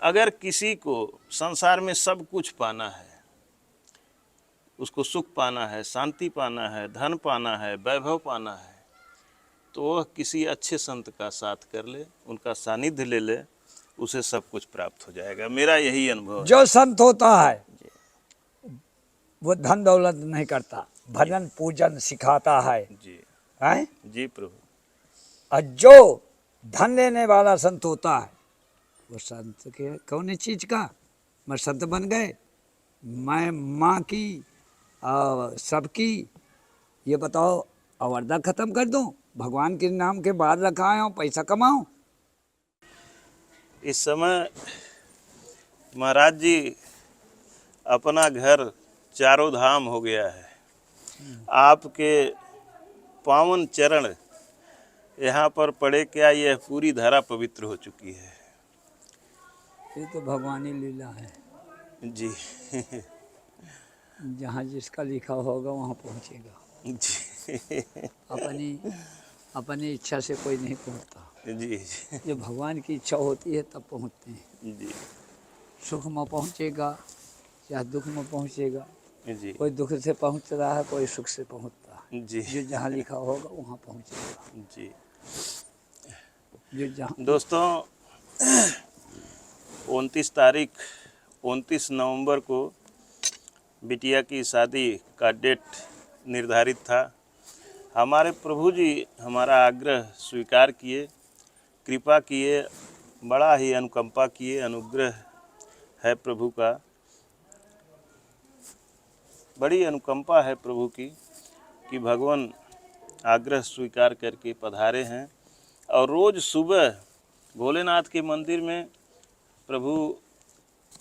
अगर किसी को संसार में सब कुछ पाना है, उसको सुख पाना है, शांति पाना है, धन पाना है, वैभव पाना है, तो वह किसी अच्छे संत का साथ कर ले, उनका सानिध्य ले ले, उसे सब कुछ प्राप्त हो जाएगा। मेरा यही अनुभव है। जो संत होता है वो धन दौलत नहीं करता, भजन पूजन सिखाता है। जी हैं? जी प्रभु। और जो धन लेने वाला संत होता है वो संत के कौन चीज का, मैं संत बन गए, मैं माँ की सबकी ये बताओ अवरदा खत्म कर दूं, भगवान के नाम के बाद रखा है पैसा कमाऊं। इस समय महाराज जी अपना घर चारों धाम हो गया है। आपके पावन चरण यहाँ पर पड़े, क्या यह पूरी धारा पवित्र हो चुकी है। ये तो भगवानी लीला है जी जहाँ जिसका लिखा होगा वहाँ पहुँचेगा। जी अपनी इच्छा से कोई नहीं पहुँचता। जी जब भगवान की इच्छा होती है तब पहुँचते हैं। जी सुख में पहुँचेगा या दुख में पहुँचेगा। जी कोई दुख से पहुँच रहा है, कोई सुख से पहुँचता है। जी जो जहाँ लिखा होगा वहाँ पहुँचेगा। जी। जो जहाँ दोस्तों 29 नवंबर को बिटिया की शादी का डेट निर्धारित था। हमारे प्रभु जी हमारा आग्रह स्वीकार किए, कृपा किए, बड़ा ही अनुकंपा किए। अनुग्रह है प्रभु का, बड़ी अनुकंपा है प्रभु की कि भगवान आग्रह स्वीकार करके पधारे हैं। और रोज़ सुबह भोलेनाथ के मंदिर में प्रभु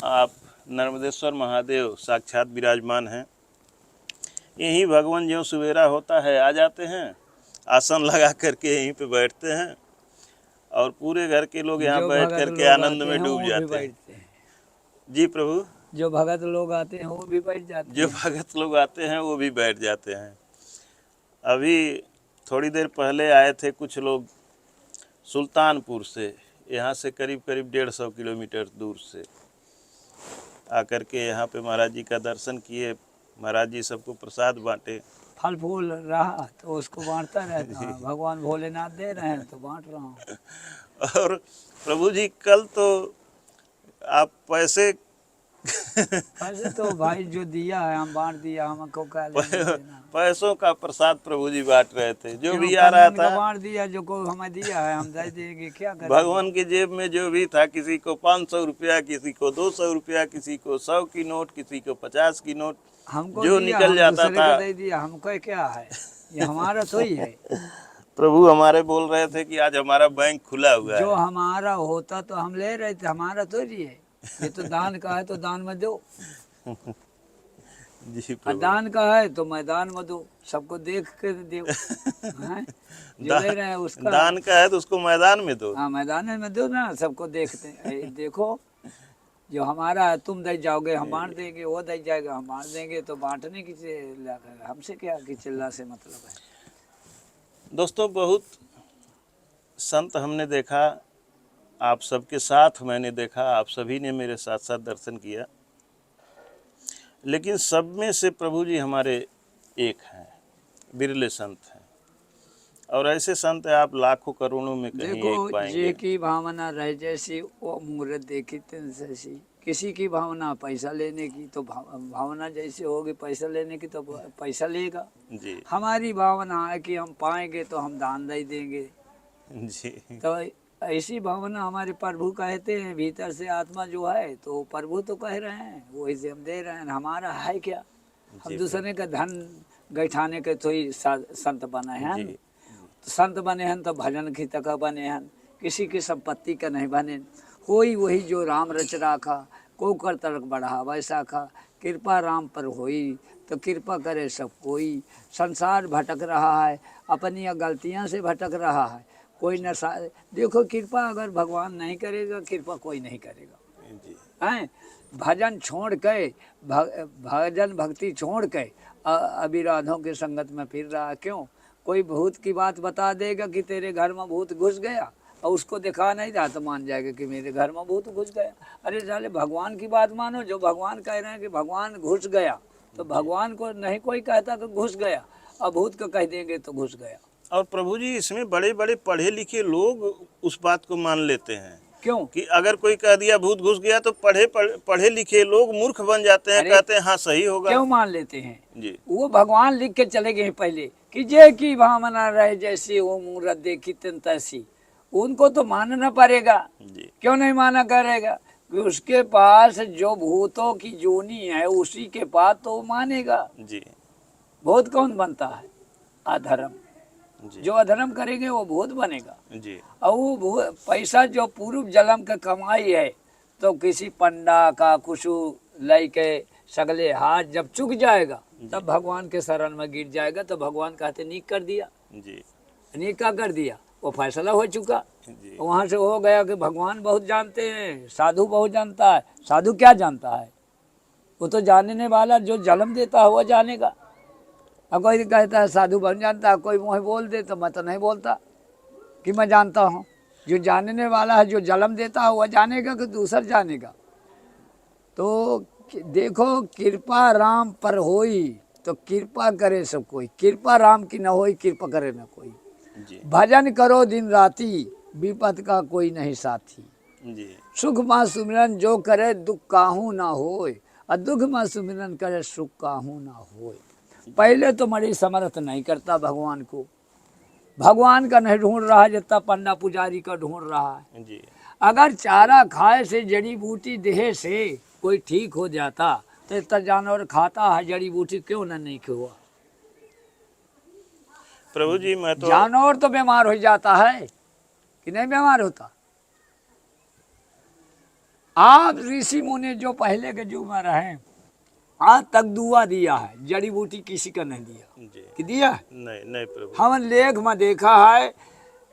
आप नर्मदेश्वर महादेव साक्षात विराजमान हैं। यहीं भगवान ज्यों सवेरा होता है आ जाते हैं, आसन लगा करके यहीं पे बैठते हैं और पूरे घर के लोग यहाँ बैठ करके आनंद में डूब जाते हैं। जी प्रभु। जो भगत लोग आते हैं वो भी बैठ जाते हैं। जो भगत लोग आते हैं वो भी बैठ जाते हैं। अभी थोड़ी देर पहले आए थे कुछ लोग सुल्तानपुर से, यहाँ से करीब 150 किलोमीटर दूर से आकर के यहाँ पे महाराज जी का दर्शन किए। महाराज जी सबको प्रसाद बांटे। फल फूल रहा तो उसको बांटता रहता है। भगवान भोलेनाथ दे रहे हैं तो बांट रहा हूँ। और प्रभु जी कल तो आप पैसे तो भाई जो दिया है हम बांट दिया, हमको क्या लेना। पैसों का प्रसाद प्रभु जी बांट रहे थे। जो भी आ रहा था बांट दिया, जो को हमें दिया है हम दे देंगे। क्या करें? भगवान की जेब में जो भी था, किसी को 500 रुपया, किसी को 200 रुपया, किसी को 100 की नोट, किसी को 50 की नोट, हमको जो दिया, निकल जाता था दे दिया। हमको क्या है, ये हमारा तो ही है। प्रभु हमारे बोल रहे थे कि आज हमारा बैंक खुला हुआ है। जो हमारा होता तो हम ले रहे थे, हमारा तो ही है। ये तो दान का है तो दान में दो। जी प्रभु। दान का है तो मैदान में दो, सबको देख के दो। जो ले रहे हैं उसका दान का है तो उसको मैदान में दो। हाँ मैदान में दो ना, सबको देखते हैं। देखो जो हमारा है तुम दे जाओगे हम बांट देंगे, वो दे जाएगा हम बांट देंगे। तो बांटने की हमसे क्या कि चिल्ला से मतलब है। दोस्तों बहुत संत हमने देखा, आप सबके साथ मैंने देखा, आप सभी ने मेरे साथ साथ दर्शन किया, लेकिन सब में से प्रभु जी हमारे एक हैं, बिरले संत हैं। और ऐसे संत आप लाखों करोड़ों में कहीं एक पाएंगे। जे की भावना रह जैसी वो मूर्त देखी तिन जैसी। किसी की भावना पैसा लेने की तो भावना जैसी होगी, पैसा लेने की तो पैसा लेगा जी। हमारी भावना है कि हम पाएंगे तो हम दान दे देंगे जी। तो ऐसी भावना हमारे प्रभु कहते हैं। भीतर से आत्मा जो है तो प्रभु तो कह रहे हैं, वही से हम दे रहे हैं। हमारा है क्या, हम दूसरे का धन गैठाने के तो ही संत बने हैं। संत बने हैं तो भजन की तक बने हैं, किसी की संपत्ति का नहीं बने। कोई वही जो राम रच राखा, को कर तर्क बढ़ा वैसा खा। कृपा राम पर होई तो कृपा करे सब कोई। संसार भटक रहा है, अपनी गलतियां से भटक रहा है। कोई नशा देखो, कृपा अगर भगवान नहीं करेगा, कृपा कोई नहीं करेगा। हैं भजन छोड़ के, भजन भक्ति छोड़ के अभिराधों के संगत में फिर रहा। क्यों? कोई भूत की बात बता देगा कि तेरे घर में भूत घुस गया, और उसको दिखा नहीं रहा तो मान जाएगा कि मेरे घर में भूत घुस गया। अरे साले भगवान की बात मानो, जो भगवान कह रहे हैं कि भगवान घुस गया, तो भगवान को नहीं कोई कहता कि घुस गया, और भूत को कह देंगे तो घुस गया। और प्रभु जी इसमें बड़े बड़े पढ़े लिखे लोग उस बात को मान लेते हैं क्यों? कि अगर कोई कह दिया भूत घुस गया तो पढ़े लिखे लोग मूर्ख बन जाते हैं, कहते हैं हाँ सही होगा। क्यों मान लेते हैं जी। वो भगवान लिख के चले गए पहले कि जे की भावना रहे जैसी वो मूरत देखी तिन तैसी, उनको तो मानना पड़ेगा। जी। क्यों नहीं माना करेगा कि उसके पास जो भूतों की जोनी है उसी के पास तो वो मानेगा। जी। भूत कौन बनता है? अधर्म। जी। जो अधर्म करेंगे वो भूत बनेगा। जी। और वो पैसा जो पूर्व जन्म का कमाई है, तो किसी पंडा का कुछ लाई के सगले हाथ जब चुक जाएगा तब भगवान के शरण में गिर जाएगा, तो भगवान कहते नीक कर दिया। जी। नीक क्या कर दिया? वो फैसला हो चुका। जी। वहाँ से हो गया कि भगवान बहुत जानते हैं, साधु बहुत जानता है। साधु क्या जानता है? वो तो जानने वाला जो जन्म देता है वो जानेगा। और कोई कहता है साधु बन जानता है, कोई मुँह बोल दे तो मैं तो नहीं बोलता कि मैं जानता हूँ। जो जानने वाला है, जो जन्म देता है वह जानेगा कि दूसरा जानेगा। तो देखो कृपा राम पर होई तो कृपा करे सब कोई, कृपा राम की न होई कृपा करे न कोई। जी। भजन करो दिन राती विपत का कोई नहीं साथी। जी। सुख माँ सुमिरन जो करे दुख काहू ना होए, और दुख माँ सुमिरन करे सुख काहू ना होए। पहले तो मरी समर्थ नहीं करता भगवान को, भगवान का नहीं ढूंढ रहा जितना पंडा पुजारी का ढूंढ रहा है। जी। अगर चारा खाए से जड़ी बूटी देह से कोई ठीक हो जाता तो इतना जानवर खाता है जड़ी बूटी क्यों ना नहीं हुआ? प्रभु जी मैं तो जानवर तो बीमार हो जाता है कि नहीं बीमार होता? आप ऋषि मुनि जो पहले के युग में रहे आज तक दुआ दिया है, जड़ी बूटी किसी का नहीं दिया। जी। कि दिया? नहीं नहीं प्रभु। हम लेख में देखा है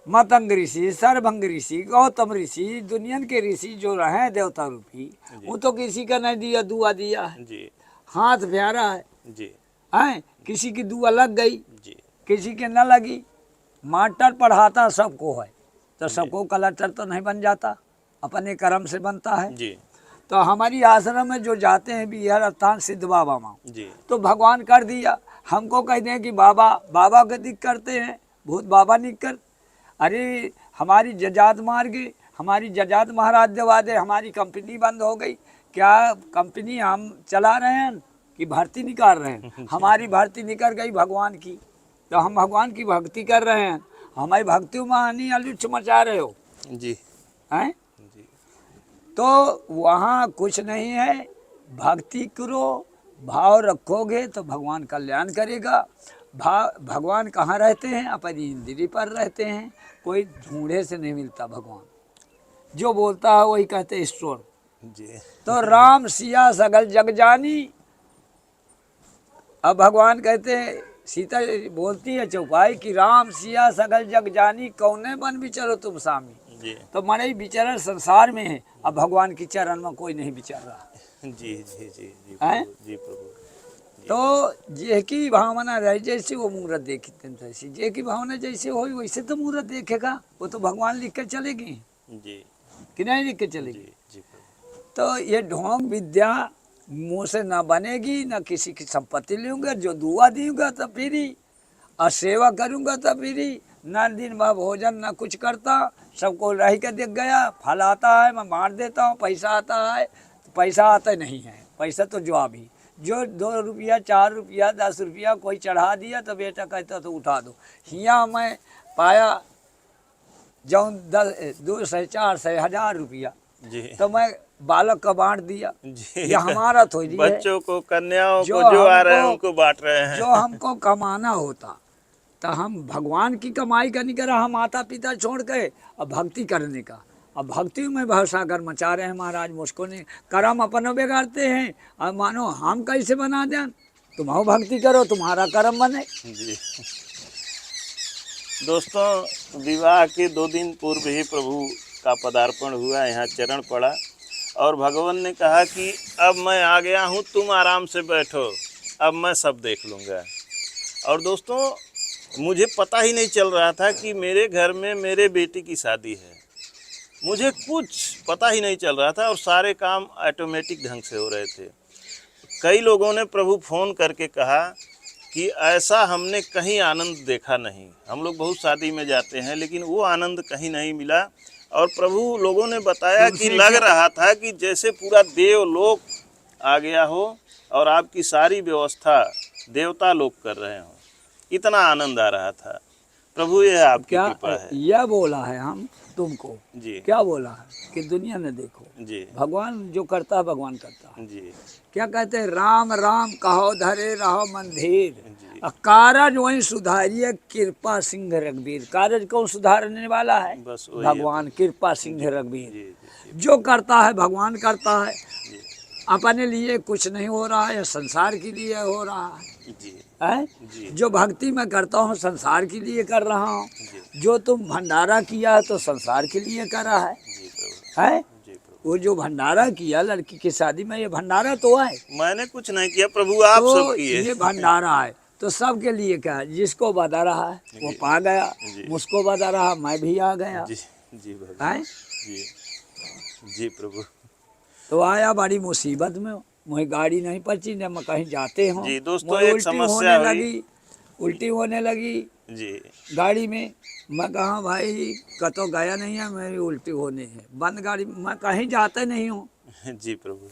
मतंग ऋषि, सर्वभंग ऋषि, गौतम ऋषि, दुनिया के ऋषि जो रहे देवता रूपी, वो तो किसी का नहीं दिया, दुआ दिया है। जी। हाथ प्यारा है, जी। हैं? किसी की दुआ लग गई, जी। किसी के न लगी। मास्टर पढ़ाता सबको है, तो सबको कलेक्टर तो नहीं बन जाता, अपने कर्म से बनता है। जी। तो हमारी आश्रम में जो जाते हैं बिहार स्थान सिद्ध बाबा माँ, जी। तो भगवान कर दिया। हमको कहते हैं कि बाबा बाबा का दिक करते हैं, भूत बाबा नहीं कर। अरे हमारी जजात मार गई, हमारी जजात महाराज दबा दे, हमारी कंपनी बंद हो गई। क्या कंपनी हम चला रहे हैं कि भर्ती निकाल रहे हैं? हमारी भर्ती निकल गई भगवान की, तो हम भगवान की भक्ति कर रहे हैं। हमारी भक्ति में हानि अलुच्छ मचा रहे हो जी। हैं? जी। तो वहाँ कुछ नहीं है, भक्ति करो, भाव रखोगे तो भगवान कल्याण करेगा। भगवान कहाँ रहते हैं? अपनी इंद्री पर रहते हैं, कोई ढूंढे से नहीं मिलता भगवान। जो बोलता है वही कहते ईश्वर। जी। तो राम सिया सगल जग जानी। अब भगवान कहते हैं, सीता बोलती है चौपाई कि राम सिया सगल जग जानी, कौने बन विचरो तुम स्वामी। जी। तो माने विचरण संसार में है, अब भगवान की चरण में कोई नहीं विचर रहा। जी। जी। जी। जी हैं? प्रभु। जी प्रभु। तो जे की भावना रहे जैसे वो मूर्त देखी तैसी, जे की भावना जैसे हो वैसे तो मूर्त देखेगा। वो तो भगवान लिख कर चले गए जी। कि नहीं लिख के चले जी। गए? जी प्रभु। तो ये ढोंग विद्या मुँह से न बनेगी, न किसी की संपत्ति लूँगा। जो दुआ दूंगा तो फिरी, और सेवा करूँगा तो फिरी। न दिन भर भोजन न कुछ करता, सबको रह के देख गया। फल आता है मैं बांट देता हूँ, पैसा आता है तो पैसा आता नहीं है। पैसा तो जवाब ही, जो 2 रुपया 4 रुपया 10 रुपया कोई चढ़ा दिया तो बेटा कहता तो उठा दो। हियाँ मैं पाया जो 200 400 1000 रुपया, जी। तो मैं बालक का बांट दिया। जी। ये हमारा थोड़ी है। बच्चों को, कन्याओं जो को जो आ रहे हैं हमको- उनको बांट रहे हैं। जो हमको कमाना होता तो हम भगवान की कमाई का नहीं करा, हम माता पिता छोड़ के अब भक्ति करने का। अब भक्ति में भवसागर मचा रहे हैं महाराज। मुझको नहीं, कर्म अपनों बिगाड़ते हैं। अब मानो हम कैसे बना दें? तुम आओ भक्ति करो, तुम्हारा कर्म बने। जी। दोस्तों विवाह के 2 दिन पूर्व ही प्रभु का पदार्पण हुआ, यहाँ चरण पड़ा और भगवान ने कहा कि अब मैं आ गया हूँ, तुम आराम से बैठो, अब मैं सब देख लूँगा। और दोस्तों मुझे पता ही नहीं चल रहा था कि मेरे घर में मेरे बेटी की शादी है। मुझे कुछ पता ही नहीं चल रहा था और सारे काम ऑटोमेटिक ढंग से हो रहे थे। कई लोगों ने प्रभु फ़ोन करके कहा कि ऐसा हमने कहीं आनंद देखा नहीं। हम लोग बहुत शादी में जाते हैं लेकिन वो आनंद कहीं नहीं मिला। और प्रभु लोगों ने बताया कि लग रहा था कि जैसे पूरा देवलोक आ गया हो और आपकी सारी व्यवस्था देवता लोग कर रहे हों। इतना आनंद आ रहा था। प्रभु ये आपकी क्या कृपा है। यह बोला है हम तुमको, जी क्या बोला है कि दुनिया में देखो जी भगवान जो करता है भगवान करता है। जी क्या कहते हैं, राम राम कहो धरे रहो मंदिर, जी। कारज वही सुधारिये कृपा सिंह रघुवीर। कारज कौन सुधारने वाला है? बस वही है भगवान कृपा सिंह रघुवीर। जी जी जो करता है भगवान करता है। जी अपने लिए कुछ नहीं हो रहा है, संसार के लिए हो रहा है। जी है जी जो भक्ति मैं करता हूँ संसार के लिए कर रहा हूँ। जी जो तुम भंडारा किया है तो संसार के लिए करा है। जी प्रभु है जी प्रभु। वो जो भंडारा किया लड़की की शादी में, ये भंडारा तो है। मैंने कुछ नहीं किया प्रभु, आप सब तो किए। ये भंडारा है तो सबके लिए क्या है? जिसको बता रहा है वो जी पा गया, जी मुझको बता रहा मैं भी आ गया। जी जी भगवान है जी जी प्रभु। तो आया बड़ी मुसीबत में, मुझे गाड़ी नहीं पची न मैं कहीं जाते हूँ। जी दोस्तों, मुझे एक उल्टी समस्या होने हुई। लगी, उल्टी होने लगी जी गाड़ी में। मैं कहा भाई कतो गया नहीं है, मेरी उल्टी होने है, बंद गाड़ी, मैं कहीं जाते नहीं हूँ। जी प्रभु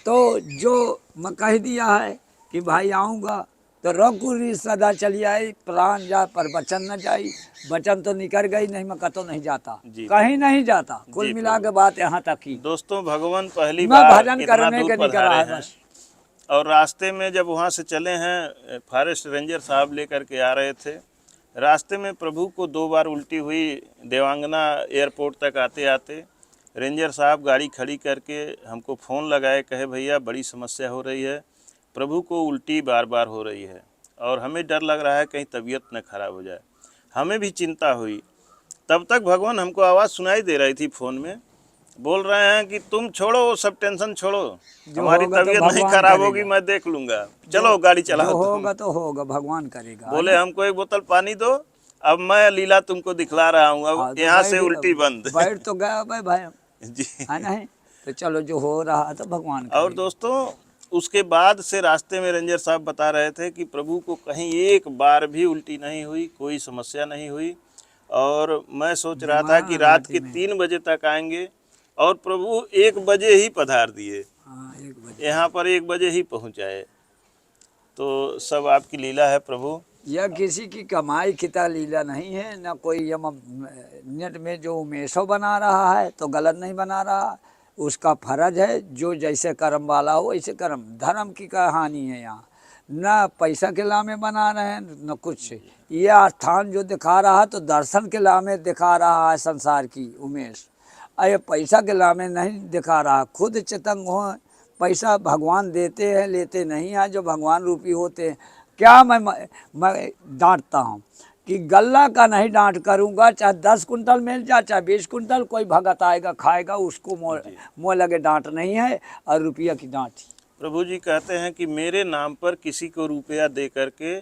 तो जो मैं कह दिया है कि भाई आऊँगा, तो रघुरी सदा चली आई, प्राण जा पर वचन न जाई। वचन तो निकल गई नहीं, मैं कतो नहीं जाता, जी कहीं नहीं जाता। कुल जी मिला प्रभु। के बात यहाँ तक ही, दोस्तों भगवान पहली मैं बार भजन इतना करने दूर के निकला पधारे है हैं। बस। और रास्ते में जब वहाँ से चले हैं, फॉरेस्ट रेंजर साहब लेकर के आ रहे थे। रास्ते में प्रभु को 2 बार उल्टी हुई, देवांगना एयरपोर्ट तक आते आते। रेंजर साहब गाड़ी खड़ी करके हमको फ़ोन लगाए, कहे भैया बड़ी समस्या हो रही है, प्रभु को उल्टी बार बार हो रही है और हमें डर लग रहा है कहीं तबीयत न खराब हो जाए। हमें भी चिंता हुई। तब तक भगवान हमको आवाज़ सुनाई दे रही थी फ़ोन में, बोल रहे हैं कि तुम छोड़ो वो सब टेंशन छोड़ो, जो हमारी होगा तो तबीयत नहीं भगवान खराब होगी, करेगा। मैं देख लूँगा, जो चलो गाड़ी जो चलाओ तुम। होगा तो होगा, भगवान करेगा। है बोले ना? हमको एक बोतल पानी दो, अब मैं लीला तुमको दिखला रहा हूँ, हाँ अब तो यहाँ से उल्टी बंद। बैठ तो गया भाई भाई, जी। है नहीं? तो चलो जो हो रहा है तो भगवान और करेगा। दोस्तों उसके बाद से रास्ते में रेंजर साहब बता रहे थे कि प्रभु को कहीं एक बार भी उल्टी नहीं हुई, कोई समस्या नहीं हुई। और मैं सोच रहा था कि जमाना रात घाटी के में। 3 बजे तक आएंगे और प्रभु 1 बजे ही पधार दिए, हाँ 1 बजे। यहाँ पर 1 बजे ही पहुँचाए। तो सब आपकी लीला है प्रभु। यह किसी की कमाई खिता लीला नहीं है, न कोई यम नेट में जो उमेशो बना रहा है तो गलत नहीं बना रहा, उसका फर्ज है। जो जैसे कर्म वाला हो वैसे कर्म, धर्म की कहानी है यहाँ। न पैसा के लामे बना रहे हैं न कुछ। यह स्थान जो दिखा रहा है तो दर्शन के लामे दिखा रहा है संसार की उमेश, अरे पैसा के लामे नहीं दिखा रहा। खुद चेतन हो, पैसा भगवान देते हैं, लेते नहीं हैं, जो भगवान रूपी होते हैं। क्या मैं डांटता हूँ कि गल्ला का नहीं डांट करूँगा, चाहे 10 कुंटल मिल जाए चाहे 20 कुंटल, कोई भगत आएगा खाएगा, उसको मोह लगे डांट नहीं है और रुपया की डांट। प्रभु जी कहते हैं कि मेरे नाम पर किसी को रुपया दे करके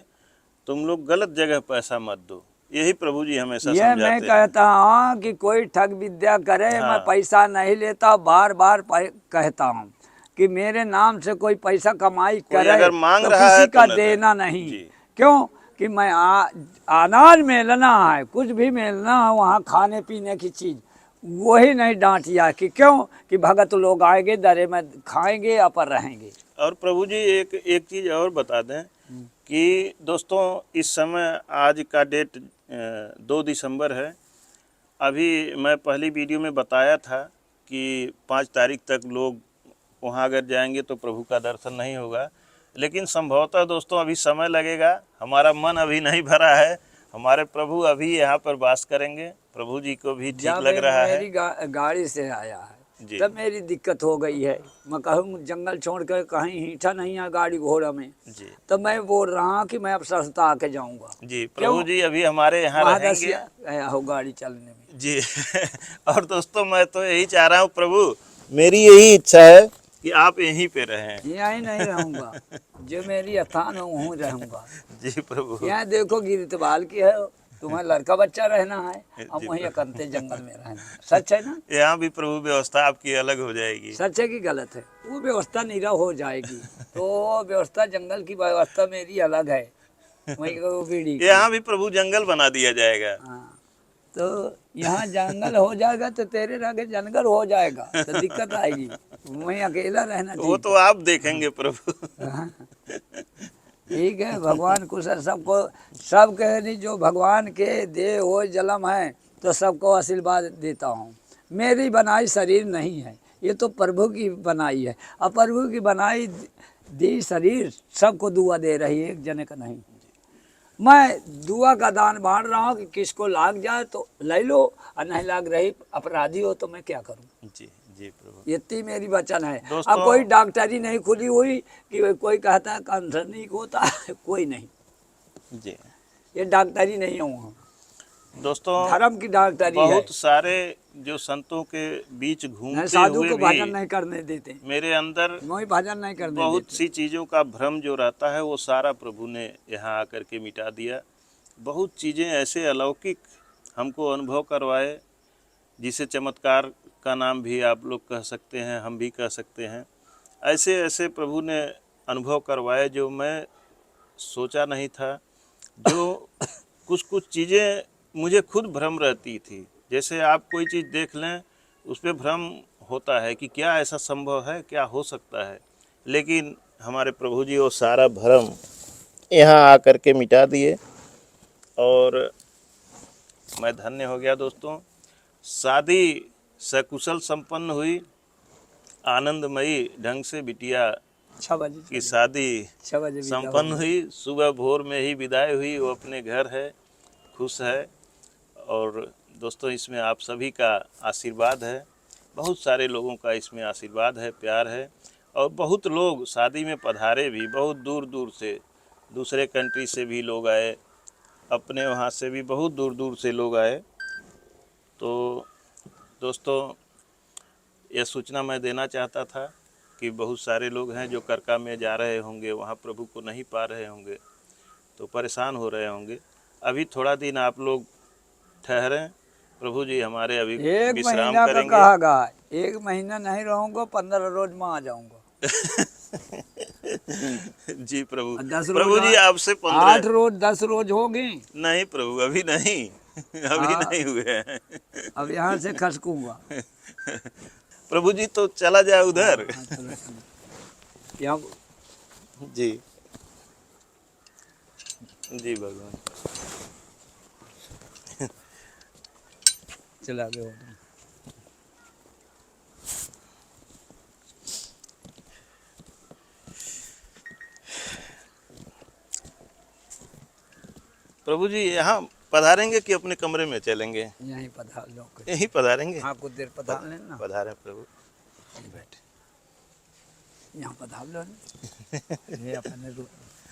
तुम लोग गलत जगह पैसा मत दो। यही प्रभु जी हमेशा ये समझाते मैं हैं। कहता हूँ कि कोई ठग विद्या करे, मैं हाँ। पैसा नहीं लेता, बार बार कहता हूँ कि मेरे नाम से कोई पैसा कमाई कोई करे अगर मांग तो रहा किसी है तो का न दे। देना नहीं। जी क्यों कि मैं अनाज मिलना है, कुछ भी मिलना है वहाँ खाने पीने की चीज़, वही नहीं डांटिया कि क्यों कि भगत लोग आएंगे दरे में खाएंगे या पर रहेंगे। और प्रभु जी एक चीज़ और बता दें कि दोस्तों इस समय आज का डेट 2 दिसंबर है। अभी मैं पहली वीडियो में बताया था कि 5 तारीख तक लोग वहाँ अगर जाएंगे तो प्रभु का दर्शन नहीं होगा, लेकिन संभवतः दोस्तों अभी समय लगेगा। हमारा मन अभी नहीं भरा है, हमारे प्रभु अभी यहाँ पर वास करेंगे। प्रभु जी को भी ठीक जब लग रहा है। मेरी गाड़ी से आया है जी तब मेरी दिक्कत हो गई है। मैं कहूँ जंगल छोड़ कर कहीं हीठा नहीं है गाड़ी घोड़ा में, जी तो मैं बोल रहा हूँ कि मैं अब सस्ता आके जाऊँगा। जी प्रभु जी अभी हमारे यहाँ रहेंगे। महादस्या हो गाड़ी चलने में। जी और दोस्तों मैं तो यही चाह रहा हूँ प्रभु, मेरी यही इच्छा है कि आप यहीं पे रहें। यहाँ ही नहीं रहूँगा, जो मेरी स्थान हो वहीं रहूँगा। जी प्रभु। यहाँ देखो गिरतबाल की है, तुम्हें लड़का बच्चा रहना है, हम जी, वहीं अकंते जंगल में रहना। सच है ना? यहाँ भी प्रभु व्यवस्था आपकी अलग हो जाएगी। सच है कि गलत है? वो व्यवस्था नीरव हो जाएगी। तो व्यवस्था जंगल की व्यवस्था मेरी अलग है, वहीं को बीड़ी की। यहाँ भी प्रभु जंगल बना दिया जाएगा। हाँ, तो यहाँ जंगल हो जाएगा तो तेरे आगे जंगल हो जाएगा, तो दिक्कत आएगी। वहीं अकेला रहना वो ठीक तो आप देखेंगे प्रभु। है। ठीक है, भगवान कुछ सबको, सब कहे नहीं, जो भगवान के दे हो जन्म है तो सबको आशीर्वाद देता हूँ। मेरी बनाई शरीर नहीं है, ये तो प्रभु की बनाई है। अब प्रभु की बनाई दी शरीर सबको दुआ दे रही है, एक जने का नहीं। मैं दुआ का दान बांट रहा हूँ कि किसको लाग जाए तो ले लो, और नहीं लाग रही अपराधी हो तो मैं क्या करूँ। जी जी प्रभु। इतनी मेरी वचन है। दोस्तों- अब कोई डॉक्टरी नहीं खुली हुई कि कोई कहता है कैंसर नहीं होता है, कोई नहीं, जी ये डॉक्टरी नहीं है वहाँ, दोस्तों, धर्म की डॉक्टरी है। बहुत सारे जो संतों के बीच नहीं, घूमते साधु हुए को भी भजन नहीं करने देते, मेरे अंदर वही भजन नहीं करने बहुत देते। सी चीज़ों का भ्रम जो रहता है वो सारा प्रभु ने यहाँ आकर के मिटा दिया। बहुत चीज़ें ऐसे अलौकिक हमको अनुभव करवाए, जिसे चमत्कार का नाम भी आप लोग कह सकते हैं, हम भी कह सकते हैं। ऐसे ऐसे प्रभु ने अनुभव करवाए जो मैं सोचा नहीं था। जो कुछ कुछ चीज़ें मुझे खुद भ्रम रहती थी, जैसे आप कोई चीज़ देख लें उस पर भ्रम होता है कि क्या ऐसा संभव है, क्या हो सकता है, लेकिन हमारे प्रभु जी वो सारा भ्रम यहाँ आकर के मिटा दिए और मैं धन्य हो गया। दोस्तों, शादी सकुशल संपन्न हुई, आनंदमयी ढंग से बिटिया 6 बजे की शादी 6 बजे विदा संपन्न हो गई। हुई। सुबह भोर में ही विदाई हुई, वो अपने घर है, खुश है। और दोस्तों, इसमें आप सभी का आशीर्वाद है, बहुत सारे लोगों का इसमें आशीर्वाद है, प्यार है। और बहुत लोग शादी में पधारे भी, बहुत दूर दूर से, दूसरे कंट्री से भी लोग आए, अपने वहाँ से भी बहुत दूर दूर से लोग आए। तो दोस्तों, यह सूचना मैं देना चाहता था कि बहुत सारे लोग हैं जो करका में जा रहे होंगे, वहाँ प्रभु को नहीं पा रहे होंगे, तो परेशान हो रहे होंगे। अभी थोड़ा दिन आप लोग ठहरें, प्रभु जी हमारे अभी एक विश्राम महीना का करेंगे। कहा गया, 1 महीना नहीं रहूंगा, 15 रोज में आ जाऊंगा। जी प्रभु। 10 रोज प्रभु जी आपसे 15 8 रोज 10 रोज होगी। नहीं प्रभु, अभी नहीं, अभी हाँ। नहीं हुए हैं। अब यहाँ से खसकूंगा। प्रभु जी तो चला जाए उधर। हाँ, चलो, चलो। यहाँ जी जी भगवान। चला गया। प्रभु जी यहाँ पधारेंगे कि अपने कमरे में चलेंगे? यहीं पधार लो, यहीं पधारेंगे। हाँ कुछ देर पधार लेना, पधारे प्रभु, बैठ। यहाँ पधार लो। ये अपने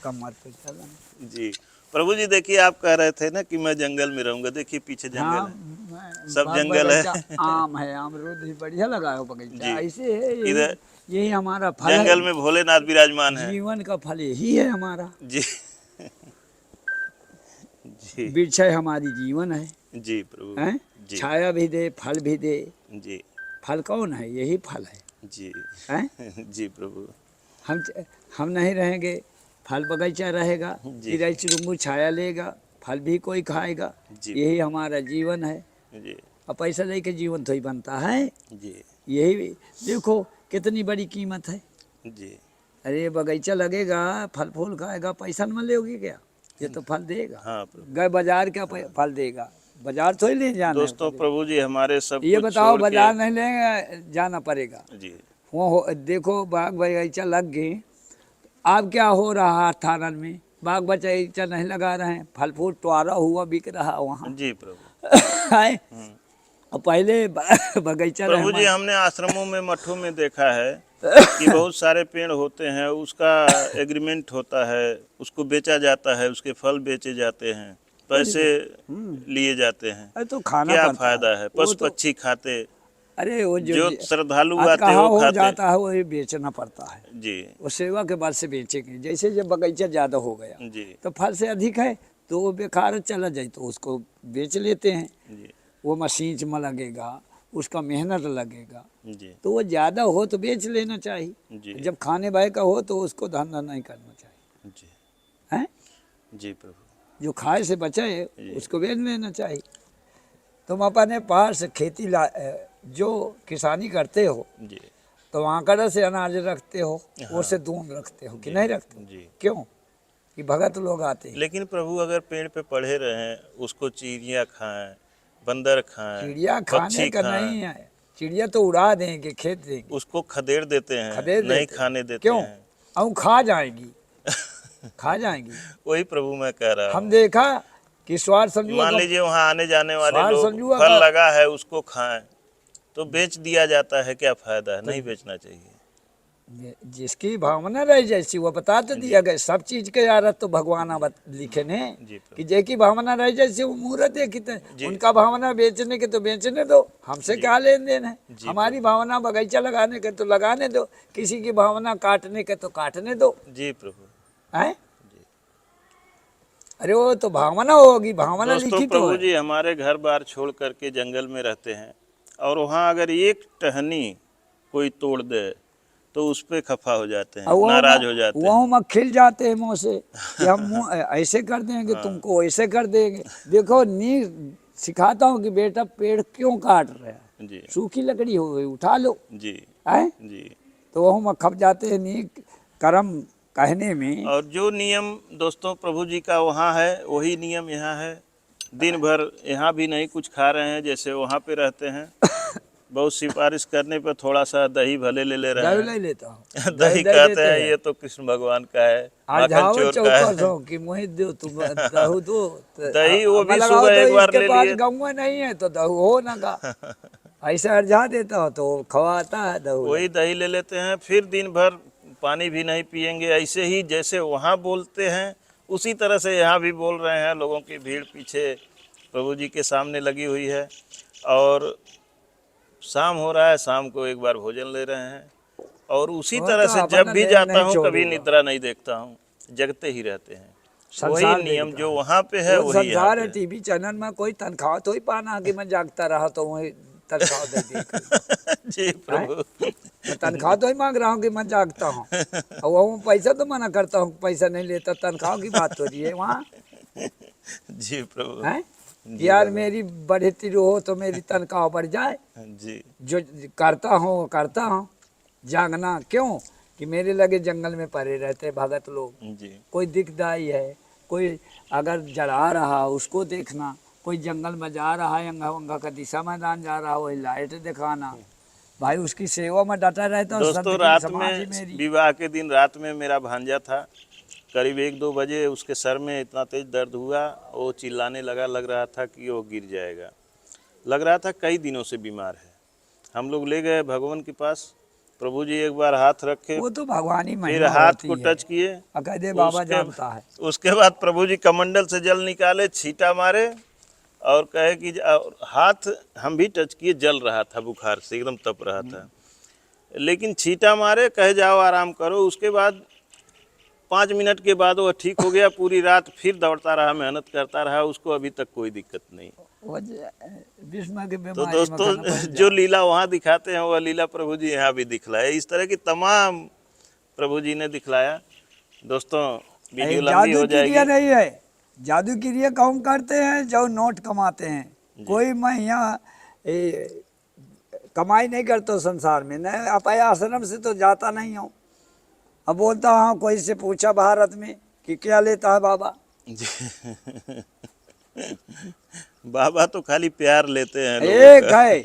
कमर पे चला। जी प्रभु जी, देखिए आप कह रहे थे ना कि मैं जंगल में रहूंगा, देखिए पीछे जंगल हाँ, है, सब बाग जंगल है। बगीचा, आम है, अमरूद भी बढ़िया लगा हो बगीचा। जी। ऐसे है, इधर यही हमारा फल है। जंगल में भोलेनाथ विराजमान है। जीवन का फल यही है हमारा। जी जी वृक्ष है, हमारी जीवन है। जी प्रभु हैं? जी छाया भी दे, फल भी दे। जी फल कौन है? यही फल है। जी हैं? जी प्रभु। हम नहीं रहेंगे, फल बगीचा रहेगा, जी। चिड़ै चुरुंगू छाया लेगा, फल भी कोई खाएगा। जी। यही हमारा जीवन है। जी अब पैसा लेके जीवन थोड़ी बनता है। जी यही देखो कितनी बड़ी कीमत है। जी अरे बगीचा लगेगा, फल फूल खाएगा, पैसा न मिलेगी क्या? ये तो फल देगा। हाँ प्रभु। गए बाजार क्या फल देगा? बाजार थोड़ी ले जाना है दोस्तों, प्रभु जी हमारे सब ये कुछ बताओ, छोड़ के- बाजार नहीं लेंगे, जाना पड़ेगा। जी वो देखो बाग बगीचा लग गए, अब क्या हो रहा है थानन में? बाग बगीचा नहीं लगा रहे हैं, फल फूल टुआरा हुआ बिक रहा वहाँ। जी प्रभु। है? और पहले बगीचा प्रभु जी, रहमा- हमने आश्रमों में, मठों में देखा है कि बहुत सारे पेड़ होते हैं, उसका एग्रीमेंट होता है, उसको बेचा जाता है, उसके फल बेचे जाते हैं, पैसे लिए जाते हैं। अरे तो खाना क्या पड़ता फायदा है? वो पशु तो- पक्षी खाते, अरे वो जो श्रद्धालु आज आते कहाँ वो हो खाते। जाता है, वो ये बेचना पड़ता है। जी वो सेवा के बाद से बेचेंगे। जैसे जब बगीचा ज़्यादा हो गया जी तो फल से अधिक है तो वो बेकार चला जाए तो उसको बेच लेते हैं। जी वो मशीन में लगेगा, उसका मेहनत लगेगा, जी तो वो ज़्यादा हो तो बेच लेना चाहिए। जी जब खाने भाई का हो तो उसको धंधा नहीं करना चाहिए, जी हैं? जी प्रभु। जो खाए से बचे जी उसको बेच लेना चाहिए। तुम अपने पास खेती जो किसानी करते हो जी तो आंकड़ा से अनाज रखते हो, हाँ उससे दून रखते हो कि जी नहीं रखते हो? जी। क्यों? कि भगत लोग आते हैं। लेकिन प्रभु अगर पेड़ पे पड़े रहें, उसको चिड़िया खाएं, बंदर खाएं, चिड़िया खाने पक्षी का खाएं, नहीं है, चिड़िया तो उड़ा देंगे, खेत देंगे, उसको खदेड़ देते हैं, खदे नहीं देते हैं। खाने देते क्यों? हैं। और खा जाएंगी, खा जाएंगी। वही प्रभु मैं कह रहा हम हूँ। देखा कि स्वार्थ समझुआ मान का, लीजिए वहाँ आने जाने वाले स्वार्थ लोग समझुआ फल का लगा है उसको खाएं, तो बेच दिया जाता है, क्या फायदा है? तो नहीं बेचना चाहिए। जिसकी भावना रही जैसी वो बता तो दिया गया। सब चीज के यार तो भगवान लिखे ने जी कि प्रभु जेकी भावना रही जैसी वो मुहूर्त देखते हैं। जी उनका भावना बेचने के तो बेचने दो, हमसे जी क्या लेन देन है? जी हमारी प्रभु भावना बगीचा लगाने के तो लगाने दो, किसी की भावना काटने के तो काटने दो, जी प्रभु है? जी। अरे वो तो भावना होगी, भावना दोस्तों लिखी तो प्रभु है। जी हमारे घर बार छोड़ करके जंगल में रहते हैं, और वहाँ अगर एक टहनी कोई तोड़ दे तो उस पे खफा हो जाते हैं, और नाराज हो जाते वो हैं। में खिल जाते हैं मुँह से कि हम मुँह ऐसे कर देंगे, हाँ तुमको ऐसे कर देंगे। देखो नी सिखाता हूँ कि बेटा पेड़ क्यों काट रहे हैं, जी सूखी लकड़ी हो गई उठा लो, जी है? जी। तो वह में खप जाते हैं नी कर्म कहने में। और जो नियम दोस्तों प्रभु जी का वहाँ है वही नियम यहाँ है। दिन भर यहाँ भी नहीं कुछ खा रहे हैं जैसे वहाँ पे रहते हैं। बहुत सिफारिश करने पर थोड़ा सा दही भले ले रहे दही हैं। ले लेता हूँ, दही दही कहते देते हैं हैं। ये तो कृष्ण भगवान का है, आज माखन जाओ चोर का चौकस है। हो कि मुँह दो तुम दहू दो, दही वो मैं भी लगाओ सुबह तो एक बार इसके ले पास लिए। गऊ नहीं है तो दहू हो ना का, ऐसे अर्जा देता हो तो खवाता है दहू। वही दही ले लेते हैं, फिर दिन भर पानी भी नहीं पिएंगे। ऐसे ही जैसे वहाँ बोलते हैं उसी तरह से यहाँ भी बोल रहे हैं। लोगों की भीड़ पीछे प्रभु जी के सामने लगी हुई है, और शाम हो रहा है, शाम को एक बार भोजन ले रहे हैं। और उसी वो तरह तो से जब अपना भी लेन जाता नहीं हूँ कभी छोड़ूंगा। निद्रा नहीं देखता हूँ, जगते ही रहते हैं। वही संसार नियम देखता जो है, वहाँ पे है वो वही यहाँ संसार पे है। है। टीवी चैनल में कोई तनख्वाह तो ही पाना कि मैं जागता रहा तो वही तनख्वाह दे दी जी है? प्रभु मैं तनख्वाह तो ही मांग रहा हूँ कि मैं जागता हूँ, और वो पैसा तो मना करता हूँ, पैसा नहीं लेता। तनख्वाह की बात हो रही है वहाँ, जी प्रभु है? जी यार भगवान मेरी बढ़ती हो तो मेरी तनख्वाह बढ़ जाए। जी जो करता हूँ वो करता हूँ। जागना क्यों? कि मेरे लगे जंगल में पड़े रहते भगत लोग। जी कोई दिखदाई है, कोई अगर जला रहा उसको देखना, कोई जंगल में जा रहा है अंगा वंगा का दिशा मैदान जा रहा है वही लाइट दिखाना, भाई उसकी सेवा में डटा रहता हूँ। संत दोस्तों की रात समाधि में मेरी। विवाह के दिन रात में मेरा भांजा था, करीब 1-2 बजे उसके सर में इतना तेज दर्द हुआ, वो चिल्लाने लगा, लग रहा था कि वो गिर जाएगा। लग रहा था कई दिनों से बीमार है। हम लोग ले गए भगवान के पास, प्रभु जी एक बार हाथ रखे, वो तो भगवान ही फिर महिमा हाथ होती को है, टच किए। अकैदे बाबा उसके जानता है। उसके बाद प्रभु जी कमंडल से जल निकाले, छींटा मारे और कहे कि हाथ हम भी टच किए, जल रहा था, बुखार से एकदम तप रहा था। लेकिन छींटा मारे, कहे जाओ आराम करो। उसके बाद 5 मिनट के बाद वो ठीक हो गया। पूरी रात फिर दौड़ता रहा, मेहनत करता रहा, उसको अभी तक कोई दिक्कत नहीं। वो विस्म की तो बीमारी में दोस्तों खाना बन जो जाए। लीला वहाँ दिखाते हैं वह लीला प्रभु जी यहाँ भी दिखलाए। इस तरह की तमाम प्रभु जी ने दिखलाया। दोस्तों वीडियो लंबी जादू हो क्रिया जाएगी। नहीं है, जादू क्रिया कौन करते हैं? जो नोट कमाते हैं। कोई मैं यहाँ कमाई नहीं करता संसार में, न अपने आश्रम से तो जाता नहीं हूँ। अब बोलता हूँ कोई से पूछा भारत में कि क्या लेता है बाबा, बाबा तो खाली प्यार लेते हैं लोगों एक का। है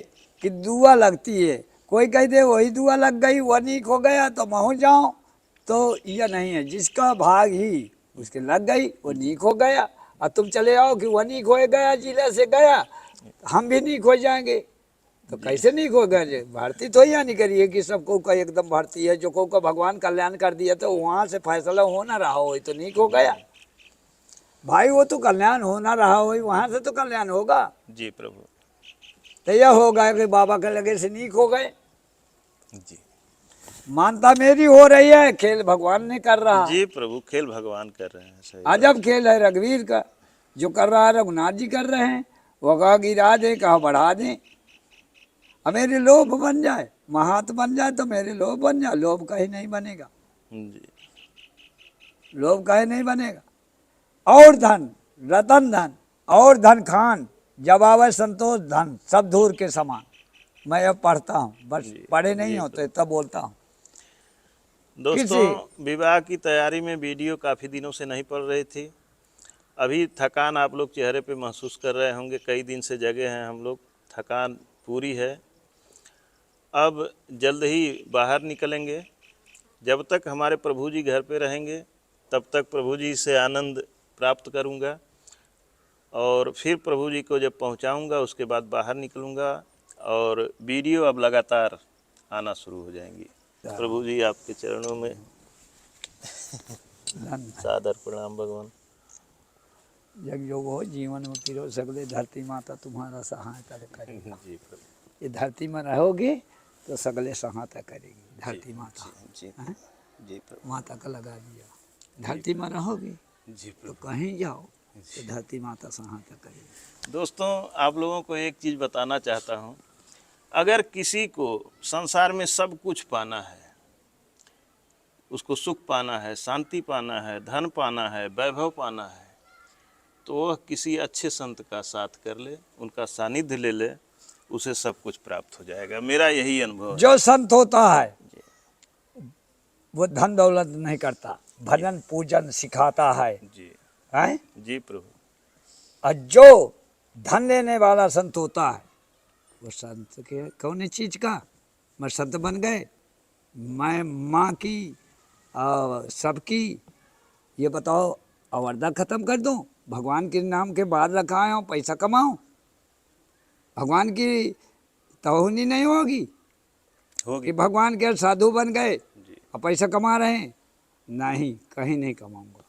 कि दुआ लगती है। कोई कह दे वही दुआ लग गई वो नीक हो गया तो मैं हो जाऊँ, तो यह नहीं है। जिसका भाग ही उसके लग गई वो नीक हो गया। और तुम चले आओ कि वह नीक हो गया, जिले से गया हम भी नीक हो जाएंगे, तो कैसे नीक हो गए? भारती तो यहाँ नहीं करिए कि सबको का एकदम भारती है, जो को भगवान कल्याण कर दिया तो वहाँ से फैसला हो ना रहा हो तो नीक हो गया। भाई वो तो कल्याण हो ना रहा हो, वहाँ से तो कल्याण होगा। जी प्रभु तो यह हो गया कि बाबा के लगे से नीक हो गए। जी मानता मेरी हो रही है, खेल भगवान ने कर रहा है। जी प्रभु खेल भगवान कर रहे हैं। सही अजब खेल है रघुवीर का। जो कर रहा है रघुनाथ जी कर रहे हैं। वो कहा गिरा दे, कहा बढ़ा दें, अब मेरे लोभ बन जाए, महात बन जाए तो मेरे लोभ बन जाए। लोभ कहीं नहीं बनेगा, जी लोभ कहीं नहीं बनेगा। और धन, रतन धन और धन खान, जब आवे संतोष धन सब धूर के समान। मैं अब पढ़ता हूँ, बस जी, पढ़े नहीं जी होते तब बोलता हूँ। दोस्तों, विवाह की तैयारी में वीडियो काफ़ी दिनों से नहीं पड़ रही थी। अभी थकान आप लोग चेहरे पे महसूस कर रहे होंगे, कई दिन से जगे हैं हम लोग, थकान पूरी है। अब जल्द ही बाहर निकलेंगे। जब तक हमारे प्रभु जी घर पे रहेंगे तब तक प्रभु जी से आनंद प्राप्त करूंगा, और फिर प्रभु जी को जब पहुंचाऊंगा उसके बाद बाहर निकलूंगा, और वीडियो अब लगातार आना शुरू हो जाएंगी। प्रभु जी आपके चरणों में सादर प्रणाम भगवान। जग योग हो जीवन में पिरो सगले, धरती माता तुम्हारा सहायता करेगी। जी प्रभु। ये धरती में रहोगे तो सगले सहायता करेगी धरती माता। जी हैं? जी प्रभु। माता का लगा दिया, धरती में रहोगे जी तो प्रभु। कहीं जाओ तो धरती माता सहायता करेगी। दोस्तों, आप लोगों को एक चीज़ बताना चाहता हूँ, अगर किसी को संसार में सब कुछ पाना है, उसको सुख पाना है, शांति पाना है, धन पाना है, वैभव पाना है, तो वह किसी अच्छे संत का साथ कर ले, उनका सानिध्य ले ले, उसे सब कुछ प्राप्त हो जाएगा। मेरा यही अनुभव है। जो संत होता है वो धन दौलत नहीं करता, भजन पूजन सिखाता है। जी हैं? जी प्रभु। और जो धन लेने वाला संत होता है वो संत के कौन चीज का, मैं संत बन गए, मैं माँ की और सबकी ये बताओ अवरदा खत्म कर दूं, भगवान के नाम के बाद रखा हूँ, पैसा कमाऊं, भगवान की तौहीनी नहीं होगी होगी कि भगवान के साधु बन गए जी। और पैसा कमा रहे हैं। नहीं, कहीं नहीं कमाऊंगा।